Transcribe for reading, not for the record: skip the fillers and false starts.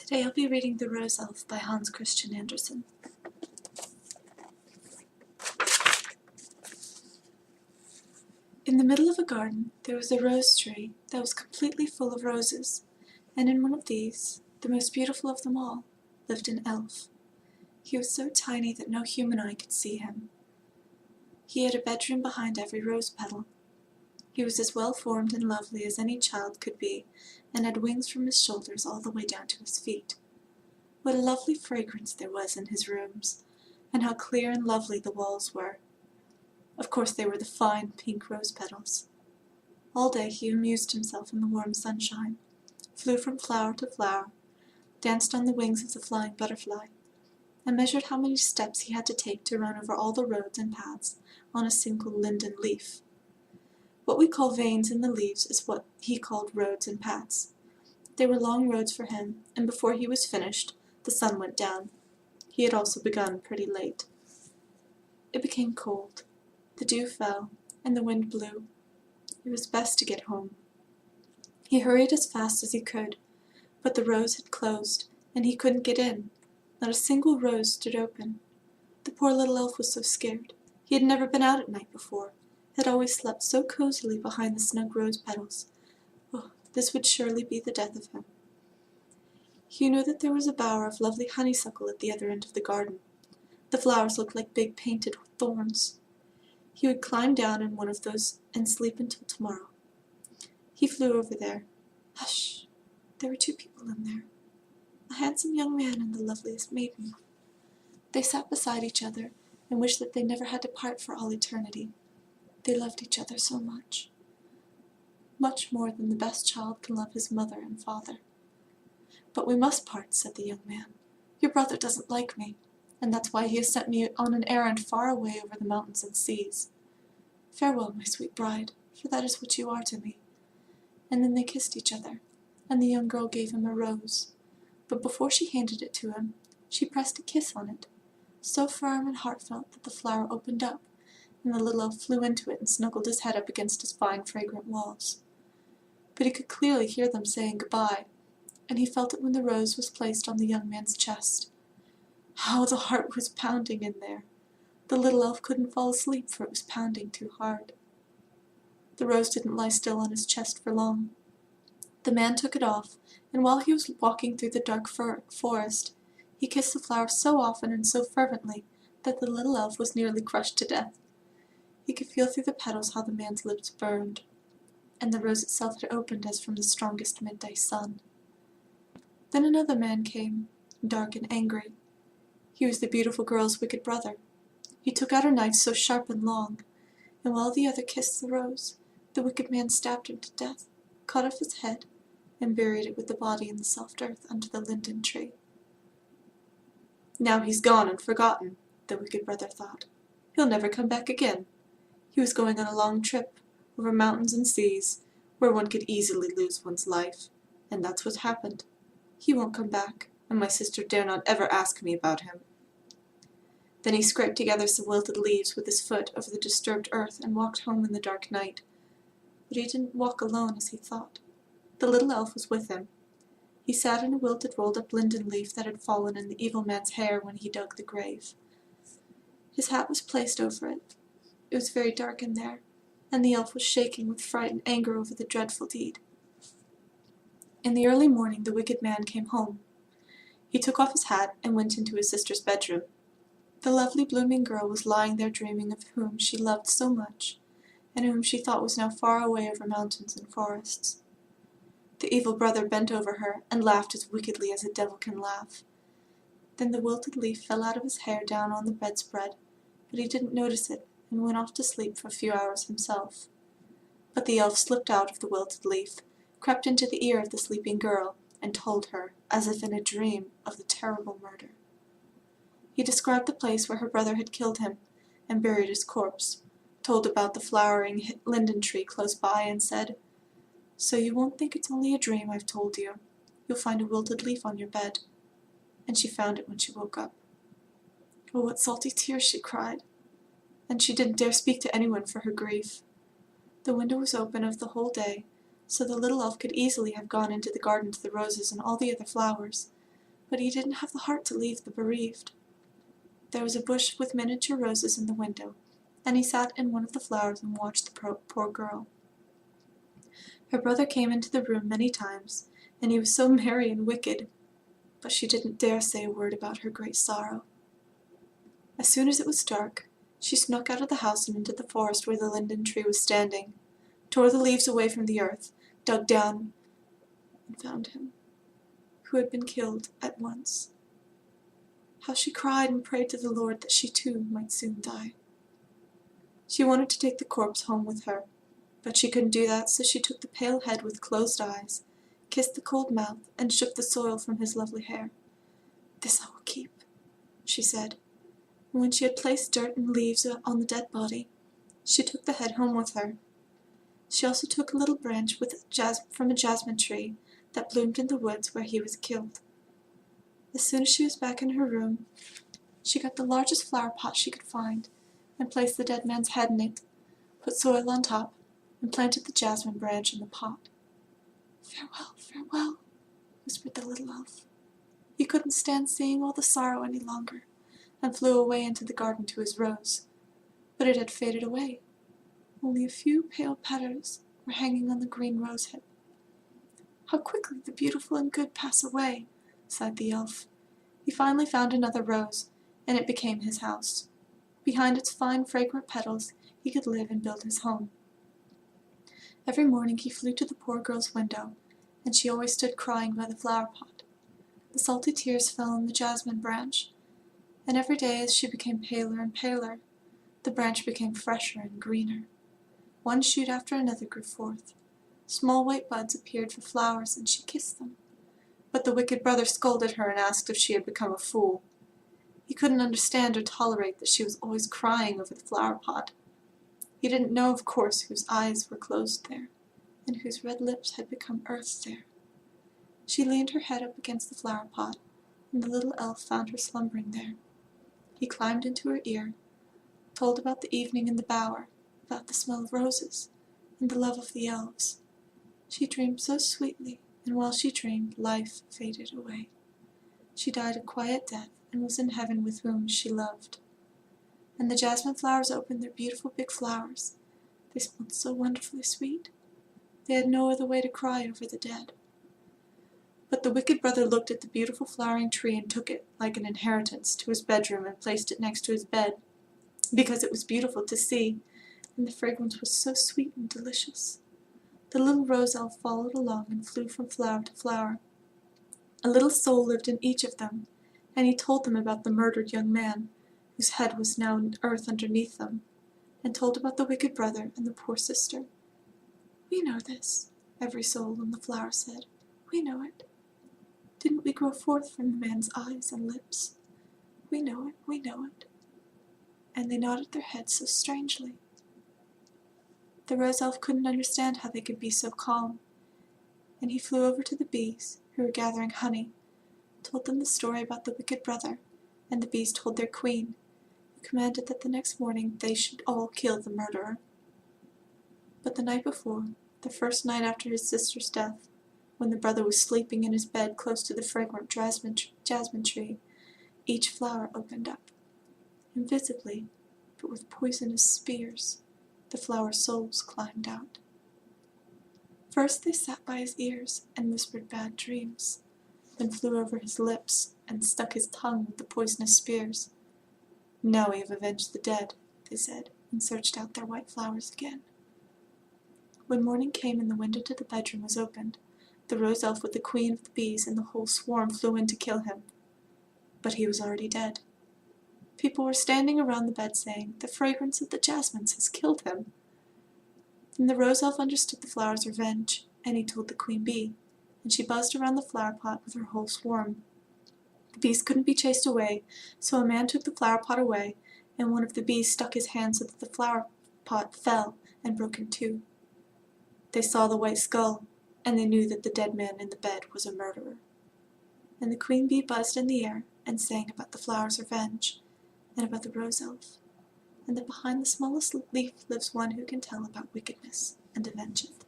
Today I'll be reading The Rose Elf by Hans Christian Andersen. In the middle of a garden there was a rose tree that was completely full of roses, and in one of these, the most beautiful of them all, lived an elf. He was so tiny that no human eye could see him. He had a bedroom behind every rose petal. He was as well formed and lovely as any child could be, and had wings from his shoulders all the way down to his feet. What a lovely fragrance there was in his rooms, and how clear and lovely the walls were. Of course they were the fine pink rose petals. All day he amused himself in the warm sunshine, flew from flower to flower, danced on the wings of the flying butterfly, and measured how many steps he had to take to run over all the roads and paths on a single linden leaf. What we call veins in the leaves is what he called roads and paths. They were long roads for him, and before he was finished, the sun went down. He had also begun pretty late. It became cold. The dew fell, and the wind blew. It was best to get home. He hurried as fast as he could, but the rose had closed, and he couldn't get in. Not a single rose stood open. The poor little elf was so scared. He had never been out at night before, had always slept so cozily behind the snug rose petals. Oh, this would surely be the death of him. He knew that there was a bower of lovely honeysuckle at the other end of the garden. The flowers looked like big painted thorns. He would climb down in one of those and sleep until tomorrow. He flew over there. Hush! There were two people in there. A handsome young man and the loveliest maiden. They sat beside each other and wished that they never had to part for all eternity. They loved each other so much. Much more than the best child can love his mother and father. But we must part, said the young man. Your brother doesn't like me, and that's why he has sent me on an errand far away over the mountains and seas. Farewell, my sweet bride, for that is what you are to me. And then they kissed each other, and the young girl gave him a rose. But before she handed it to him, she pressed a kiss on it, so firm and heartfelt that the flower opened up, and the little elf flew into it and snuggled his head up against its fine, fragrant walls. But he could clearly hear them saying goodbye, and he felt it when the rose was placed on the young man's chest. How the heart was pounding in there! The little elf couldn't fall asleep, for it was pounding too hard. The rose didn't lie still on his chest for long. The man took it off, and while he was walking through the dark forest, he kissed the flower so often and so fervently that the little elf was nearly crushed to death. He could feel through the petals how the man's lips burned, and the rose itself had opened as from the strongest midday sun. Then another man came, dark and angry. He was the beautiful girl's wicked brother. He took out a knife so sharp and long, and while the other kissed the rose, the wicked man stabbed him to death, cut off his head, and buried it with the body in the soft earth under the linden tree. Now he's gone and forgotten, the wicked brother thought. He'll never come back again. He was going on a long trip, over mountains and seas, where one could easily lose one's life, and that's what happened. He won't come back, and my sister dare not ever ask me about him. Then he scraped together some wilted leaves with his foot over the disturbed earth and walked home in the dark night. But he didn't walk alone as he thought. The little elf was with him. He sat in a wilted rolled-up linden leaf that had fallen in the evil man's hair when he dug the grave. His hat was placed over it. It was very dark in there, and the elf was shaking with fright and anger over the dreadful deed. In the early morning the wicked man came home. He took off his hat and went into his sister's bedroom. The lovely blooming girl was lying there dreaming of whom she loved so much, and whom she thought was now far away over mountains and forests. The evil brother bent over her and laughed as wickedly as a devil can laugh. Then the wilted leaf fell out of his hair down on the bedspread, but he didn't notice it and went off to sleep for a few hours himself. But the elf slipped out of the wilted leaf, crept into the ear of the sleeping girl, and told her, as if in a dream, of the terrible murder. He described the place where her brother had killed him, and buried his corpse, told about the flowering linden tree close by, and said, So you won't think it's only a dream I've told you. You'll find a wilted leaf on your bed. And she found it when she woke up. Oh, what salty tears she cried! And she didn't dare speak to anyone for her grief. The window was open of the whole day, so the little elf could easily have gone into the garden to the roses and all the other flowers, but he didn't have the heart to leave the bereaved. There was a bush with miniature roses in the window, and he sat in one of the flowers and watched the poor girl. Her brother came into the room many times, and he was so merry and wicked, but she didn't dare say a word about her great sorrow. As soon as it was dark, she snuck out of the house and into the forest where the linden tree was standing, tore the leaves away from the earth, dug down, and found him, who had been killed at once. How she cried and prayed to the Lord that she too might soon die. She wanted to take the corpse home with her, but she couldn't do that, so she took the pale head with closed eyes, kissed the cold mouth, and shook the soil from his lovely hair. "This I will keep," she said, and when she had placed dirt and leaves on the dead body, she took the head home with her. She also took a little branch from a jasmine tree that bloomed in the woods where he was killed. As soon as she was back in her room, she got the largest flower pot she could find, and placed the dead man's head in it, put soil on top, and planted the jasmine branch in the pot. "Farewell, farewell," whispered the little elf. He couldn't stand seeing all the sorrow any longer, and flew away into the garden to his rose. But it had faded away. Only a few pale petals were hanging on the green rosehip. "How quickly the beautiful and good pass away," sighed the elf. He finally found another rose, and it became his house. Behind its fine, fragrant petals he could live and build his home. Every morning he flew to the poor girl's window, and she always stood crying by the flower pot. The salty tears fell on the jasmine branch, and every day as she became paler and paler, the branch became fresher and greener. One shoot after another grew forth. Small white buds appeared for flowers, and she kissed them. But the wicked brother scolded her and asked if she had become a fool. He couldn't understand or tolerate that she was always crying over the flower pot. He didn't know, of course, whose eyes were closed there, and whose red lips had become earth there. She leaned her head up against the flower pot, and the little elf found her slumbering there. He climbed into her ear, told about the evening in the bower, about the smell of roses, and the love of the elves. She dreamed so sweetly, and while she dreamed, life faded away. She died a quiet death, and was in heaven with whom she loved. And the jasmine flowers opened their beautiful big flowers. They smelled so wonderfully sweet. They had no other way to cry over the dead. But the wicked brother looked at the beautiful flowering tree and took it, like an inheritance, to his bedroom and placed it next to his bed, because it was beautiful to see, and the fragrance was so sweet and delicious. The little rose elf followed along and flew from flower to flower. A little soul lived in each of them, and he told them about the murdered young man, whose head was now in earth underneath them, and told about the wicked brother and the poor sister. "We know this," every soul in the flower said. "We know it. Didn't we grow forth from the man's eyes and lips? We know it, we know it." And they nodded their heads so strangely. The rose elf couldn't understand how they could be so calm, and he flew over to the bees, who were gathering honey, told them the story about the wicked brother, and the bees told their queen, who commanded that the next morning they should all kill the murderer. But the night before, the first night after his sister's death, when the brother was sleeping in his bed close to the fragrant jasmine tree, each flower opened up. Invisibly, but with poisonous spears, the flower souls climbed out. First they sat by his ears and whispered bad dreams, then flew over his lips and stuck his tongue with the poisonous spears. "Now we have avenged the dead," they said, and searched out their white flowers again. When morning came and the window to the bedroom was opened, the rose elf with the queen of the bees and the whole swarm flew in to kill him. But he was already dead. People were standing around the bed saying, "The fragrance of the jasmines has killed him." Then the rose elf understood the flower's revenge, and he told the queen bee, and she buzzed around the flower pot with her whole swarm. The bees couldn't be chased away, so a man took the flower pot away, and one of the bees stuck his hand so that the flower pot fell and broke in two. They saw the white skull, and they knew that the dead man in the bed was a murderer. And the queen bee buzzed in the air and sang about the flower's revenge, and about the rose elf, and that behind the smallest leaf lives one who can tell about wickedness and avenge it.